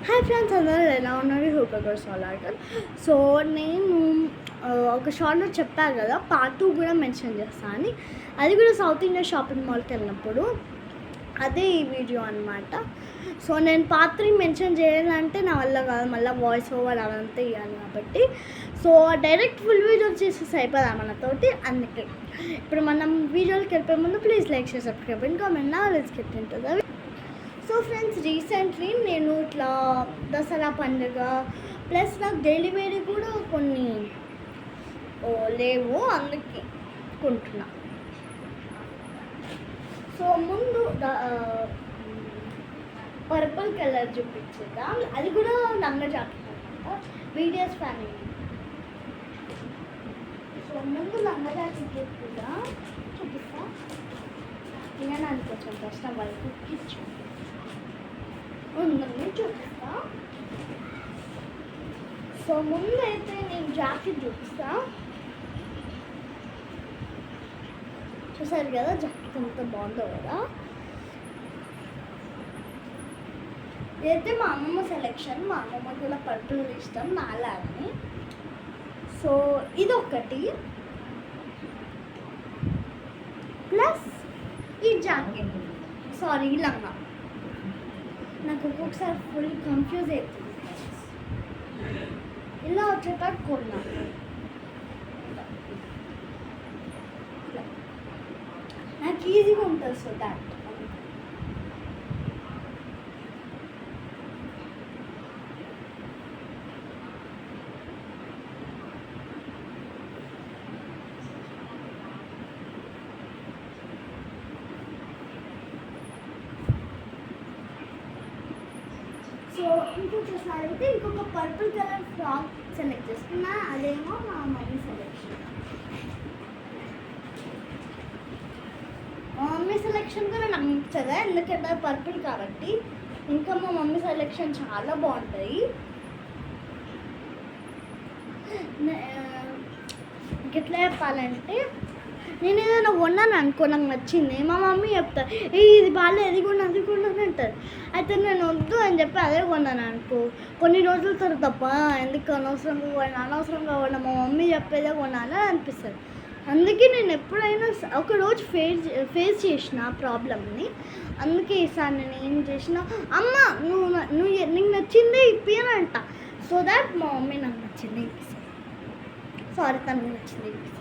Hi friends, అందరూ ఎలా ఉన్నారు? హోప్ ఎవర్ చాలా ఆర్డర్. సో నేను ఒక షార్ట్లో చెప్పాను కదా, పార్ట్ 2 కూడా మెన్షన్ చేస్తాను అని. అది కూడా సౌత్ ఇండియా షాపింగ్ మాల్కి వెళ్ళినప్పుడు అదే ఈ వీడియో అనమాట. సో నేను పార్ట్ 3 మెన్షన్ చేయాలంటే నా వల్ల కాదు, మళ్ళీ వాయిస్ ఓవర్ అదంతా ఇవ్వాలి కాబట్టి సో డైరెక్ట్ ఫుల్ వీడియో చేసేసి అయిపోదా మనతోటి. అందుకే ఇప్పుడు మనం వీడియోకి వెళ్ళిపోయే ముందు please like share subscribe and comment. నా let's get into the. So friends, recently నేను ఇట్లా దసరా పండుగ ప్లస్ నాకు డైలీ వేర్ కూడా కొన్ని లేవు, అందుకే కొంటున్నా. సో ముందు పర్పుల్ కలర్ చూపించేద్దాం. అది కూడా లంగా జాకెట్ అనమాట, వీడియోస్ ఫ్యామిలీ. సో ముందు లంగా జాకెట్ కూడా చూపిస్తా. తినడానికి కొంచెం కష్టం, వాళ్ళు కుక్కిచ్చు ఉందని చూపిస్తా. సో ముందు అయితే నేను జాకెట్ చూపిస్తా. చూసారు కదా జాకెట్ ఎంత బాగుందో కదా. ఇదైతే మా అమ్మమ్మ సెలెక్షన్. మా అమ్మమ్మ కూడా పర్పుల్ ఇష్టం నాలాగని. సో ఇదొకటి ప్లస్ ఈ జాకెట్, సారీ ఈ లంగా. నాకు ఒక్కొక్కసారి ఫుల్ కన్ఫ్యూజ్ అవుతుంది. ఇలా వచ్చేటట్టు కొన్నా. నాకు ఈజీగా ఉంటుంది. సో దాట్ సో ఇంకొకసారి అయితే ఇంకొక పర్పుల్ కలర్ ఫ్రాక్ సెలెక్ట్ చేసుకున్నా. అదేమో మా మమ్మీ సెలెక్షన్. మా మమ్మీ సెలెక్షన్ కూడా నాకు నచ్చదా, ఎందుకంటే పర్పుల్ కాబట్టి. ఇంకా మా మమ్మీ సెలెక్షన్ చాలా బాగుంటాయి. ఎట్లా చెప్పాలంటే, నేను ఏదైనా కొన్నాను అనుకో, నాకు నచ్చింది, మా మమ్మీ చెప్తారు ఇది బాగాలేదు, అది కొన్నా అది కొన్నాను అంటారు. అయితే నేను వద్దు అని చెప్పి అదే కొన్నాను అనుకో, కొన్ని రోజుల తర్వాత తప్ప ఎందుకు అనవసరంగా కొన్నా, అనవసరంగా కొన్నా, మా మమ్మీ చెప్పేదే కొనాలని అనిపిస్తుంది. అందుకే నేను ఎప్పుడైనా ఒకరోజు ఫేస్ చేసిన ప్రాబ్లమ్ని. అందుకే ఈసారి నేను ఏం చేసిన, అమ్మ నువ్వు నీకు నచ్చిందే ఇప్పియనంట. సో దాట్ మా మమ్మీ నాకు నచ్చింది ఇప్పిస్తాను. సారీ, తనకు నచ్చింది ఇప్పిస్తాను.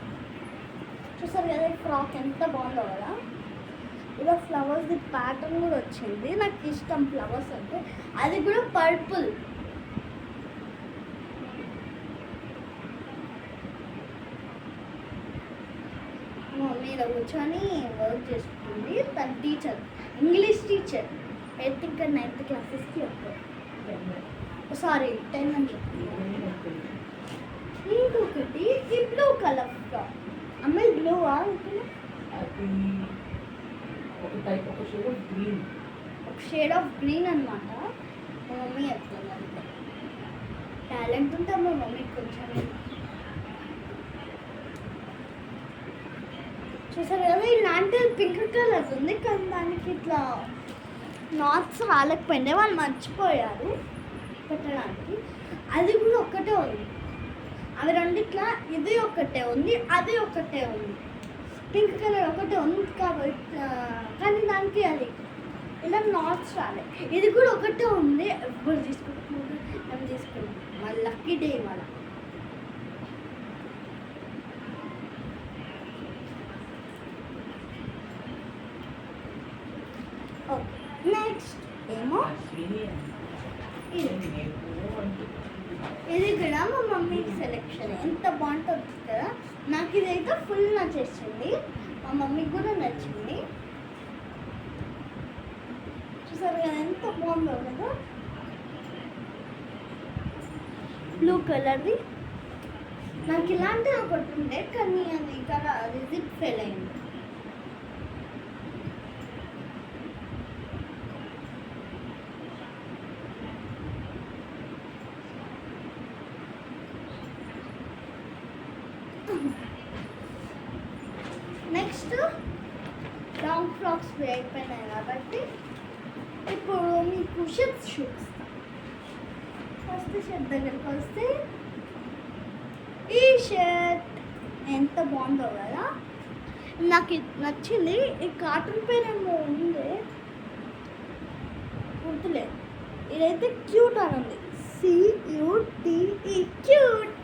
చూసారు కదా ఈ ఫ్రాక్ ఎంత బాగుందో కదా. ఇలా ఫ్లవర్స్ది ప్యాటర్న్ కూడా వచ్చింది. నాకు ఇష్టం ఫ్లవర్స్ అంటే. అది కూడా పర్పుల్. మమ్మీ ఇలా కూర్చొని వర్క్ చేసుకుంది. తన టీచర్, ఇంగ్లీష్ టీచర్. 8th ఇంకా 9th క్లాసెస్కి వస్తుంది. సారీ 10 అని చెప్తుంది. ఇంకొకటి ఈ బ్లూ కలర్ ఫ్రాక్. అమ్మాయి బ్లూవా? ఒక షేడ్ ఆఫ్ గ్రీన్ అనమాట. మా మమ్మీ చెప్తుంది అంతే. టాలెంట్ ఉంటే మా మమ్మీకి కొంచెం. చూసారు కదా, ఇలాంటి పింక్ కలర్ ఉంది కానీ దానికి ఇట్లా నాట్స్ రాలేకపోయింది, వాళ్ళు మర్చిపోయారు పెట్టడానికి. అది కూడా ఒక్కటే ఉంది. అవి రెండిట్లా ఇది ఒకటే ఉంది, అది ఒకటే ఉంది. పింక్ కలర్ ఒకటే ఉంది కాబట్టి, కానీ దానికి అది ఇలా నాట్స్ రాలే. ఇది కూడా ఒకటే ఉంది. ఎవ్వరు తీసుకుంటున్నారు, మేము తీసుకున్నాం. మా లక్కీ డే ఇవాళ. ఓకే, నెక్స్ట్ ఏమో ఇది కూడా మా మమ్మీకి సెలెక్షన్. ఎంత బాగుంటుంది కదా. నాకు ఇదైతే ఫుల్ నచ్చేసింది, మా మమ్మీకి కూడా నచ్చింది. చూసారు కదా ఎంత బాగుందో కదా. బ్లూ కలర్ది. నాకు ఇలాంటిది ఒకటి ఉండే కానీ అది కలర్ అది జిప్ ఫెయిల్ అయింది. నెక్స్ట్ లాంగ్ ఫ్రాక్స్ అయిపోయినాయి కాబట్టి ఇప్పుడు మీకు షర్ట్స్ చూపిస్తాను. షర్ట్ దగ్గరికి వస్తే ఈ షర్ట్ ఎంత బాగుందో కదా, నాకు నచ్చింది. ఈ కార్టూన్ పేరు ఏమో ఉంది, గుర్తులేదు. ఇదైతే క్యూట్ అని ఉంది, CUTE, క్యూట్.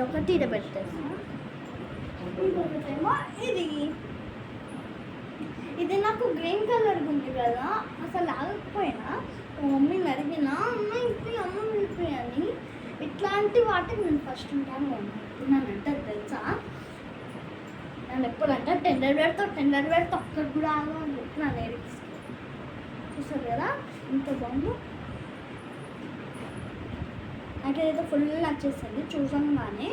ఒకటి ఇది పెట్టేస్తా, ఇంకొకటేమో ఇది నాకు గ్రీన్ కలర్ ఉంది కదా, అసలు ఆగకపోయినా మమ్మీని అడిగినా అమ్మ ఇప్పి అమ్మ ఇప్పి అని. ఇట్లాంటి వాటికి నేను ఫస్ట్ ఉంటాను అంటున్నానంటే తెలుసా, నేను ఎప్పుడంటే టెండర్ పెడితే ఒక్కటి కూడా ఆగా అని చెప్పి నా లేడీస్ చూసారు కదా ఇంత బాగుందో. నాకైతే ఫుల్ నచ్చేసింది చూసంగానే,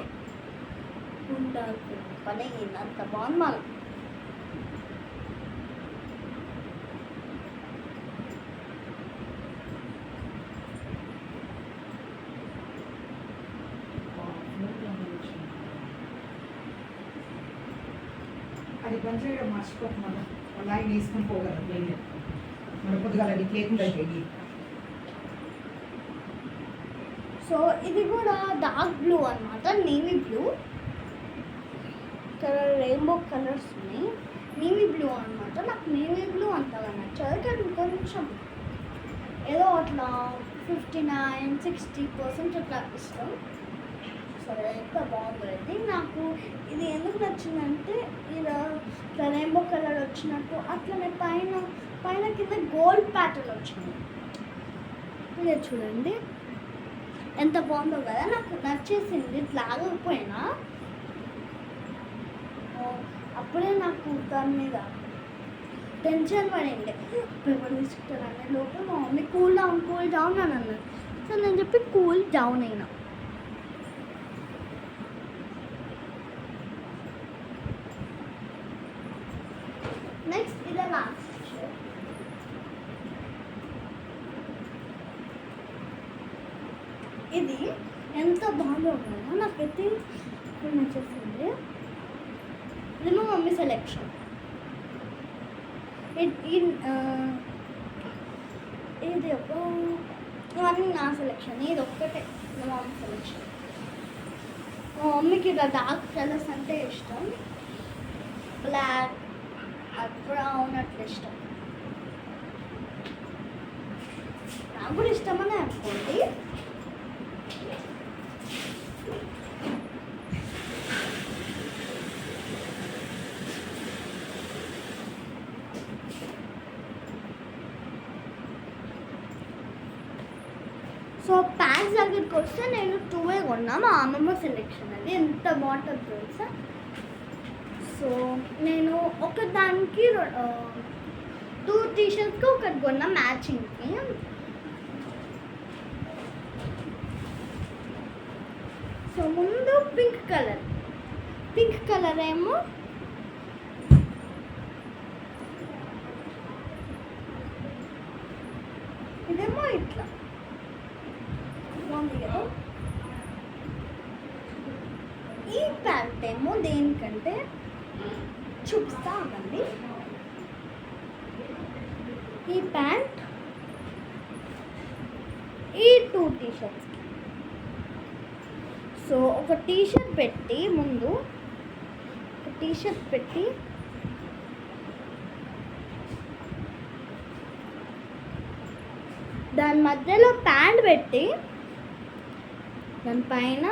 పని అంత బాగుంది మళ్ళీ. అది కొంచెం మర్చిపోతున్నాను, అలా వేసుకొని పోగలరు మన కొద్దిగా అది లేకుండా. సో ఇది కూడా డార్క్ బ్లూ అనమాట, navy blue colour, rainbow colours ఉన్నాయి. నేవీ బ్లూ అనమాట, నాకు నేవీ బ్లూ అంతగా నచ్చదు, కానీ కొంచెం ఏదో అట్లా 59-60% అట్లా ఇష్టం. సరే ఎంత బాగుంది ఇది. నాకు ఇది ఎందుకు నచ్చిందంటే ఇలా రెయిన్బో కలర్ వచ్చినట్టు అట్లనే పైన కింద గోల్డ్ ప్యాటర్న్ వచ్చింది. ఇదే చూడండి ఎంత బాగుందో కదా, నాకు నచ్చేసింది. ఇట్లా ఆగకపోయినా అప్పుడే నాకు దాని మీద టెన్షన్ పడింది, పేపర్ తీసుకుంటానని లోపల మా మమ్మీ కూల్ డౌన్ అని అన్నారు. సో నేను చెప్పి కూల్ డౌన్ అయినా. నెక్స్ట్ ఇదే లాస్ట్ ఇది ఎంత బాగుందో కదా, నాకైతే నచ్చేసింది. ఇది మా మమ్మీ సెలెక్షన్, ఇది ఒక ఇవన్నీ నా సెలెక్షన్, ఇది ఒక్కటే మా మమ్మీ సెలెక్షన్. మా మమ్మీకి ఇలా డార్క్ కలర్స్ అంటే ఇష్టం, బ్లాక్ బ్రౌన్ అట్లా ఇష్టం. నాకు కూడా ఇష్టమని అనుకోండి. సో ప్యాంట్స్ దగ్గరికి వస్తే నేను 2 కొన్నా, మా అమ్మమ్మ సెలెక్షన్. అది ఎంత బాగుంటుంది తెలుసా. సో నేను ఒకదానికి 2 టీషర్ట్స్కి ఒకటి కొన్నా మ్యాచింగ్కి. సో ముందు పింక్ కలర్ ఏమో ఇదేమో ఇట్లా బాగుంది కదా. ఈ ప్యాంట్ ఏమో దేనికంటే చూపిస్తా ఉందండి. ఈ ప్యాంట్ ఈ 2 టీషర్ట్స్. సో ఒక టీషర్ట్ పెట్టి ముందు దాని మధ్యలో ప్యాంట్ పెట్టి దానిపైన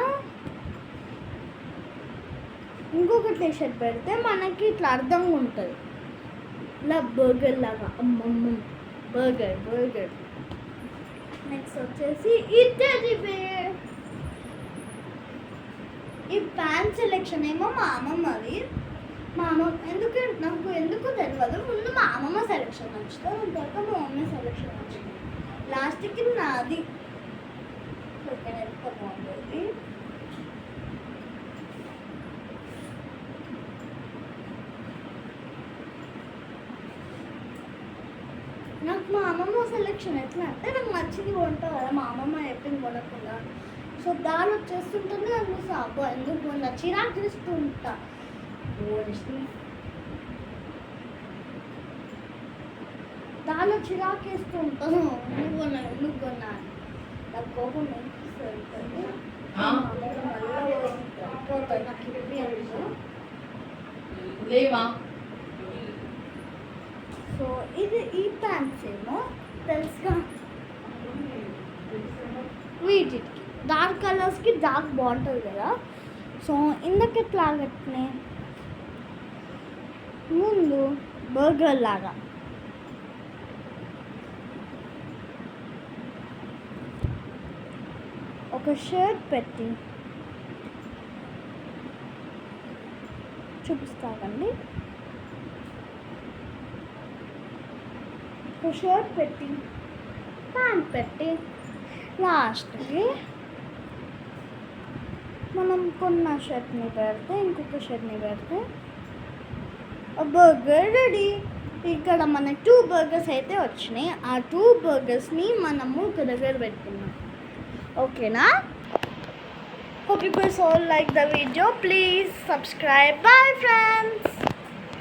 ఇంకొక టీషర్ట్ పెడితే మనకి ఇట్లా అర్థంగా ఉంటుంది, ఇలా బర్గర్ లాగా. అమ్మమ్మ బర్గర్. నెక్స్ట్ వచ్చేసి ఈ ప్యాంట్ సెలెక్షన్ ఏమో మా అమ్మమ్మది. నాకు ఎందుకు తెలియదు, ముందు మా అమ్మమ్మ సెలెక్షన్ నచ్చుతుంది, తర్వాత మా మమ్మీ సెలెక్షన్ నచ్చింది, లాస్ట్కి నాది. ఎంత బాగుంటుంది. నాకు మా అమ్మమ్మ సెలెక్షన్ ఎట్లా అంటే నాకు నచ్చింది కొంటా కదా, మా అమ్మమ్మ చెప్పింది కొనకుండా. సో దాని వచ్చేస్తుంటుంది అనిపిస్తా అబ్బో ఎందుకు మొన్న చిరాకు చేస్తుంటా దానిలో చిరాకు వేస్తూ ఉంటాను ఎందుకు కొన్నా నాకు కోపం అనిపిస్తుంది నాకు ఇప్పి అనుకో లేవా సో ఇది ఈ ప్యాంట్స్ ఏమో తెలుసుగా వీటికి డార్క్ కలర్స్కి డార్క్ బాగుంటుంది కదా సో ఇందుకు ఎట్లా కట్టినాయి ముందు బర్గర్ లాగా ఒక షర్ట్ పెట్టి చూపిస్తాకండి ఒక షర్ట్ పెట్టి ప్యాంట్ పెట్టి లాస్ట్కి మనం కొన్న షర్ట్ని పెడితే ఇంకొక షర్ట్ని పెడితే బర్గర్ రెడీ ఇక్కడ మన 2 బర్గర్స్ అయితే వచ్చినాయి ఆ 2 బర్గర్స్ని మనము ఒక దగ్గర పెట్టుకున్నాం ఓకేనా hope you guys all like the video please subscribe bye friends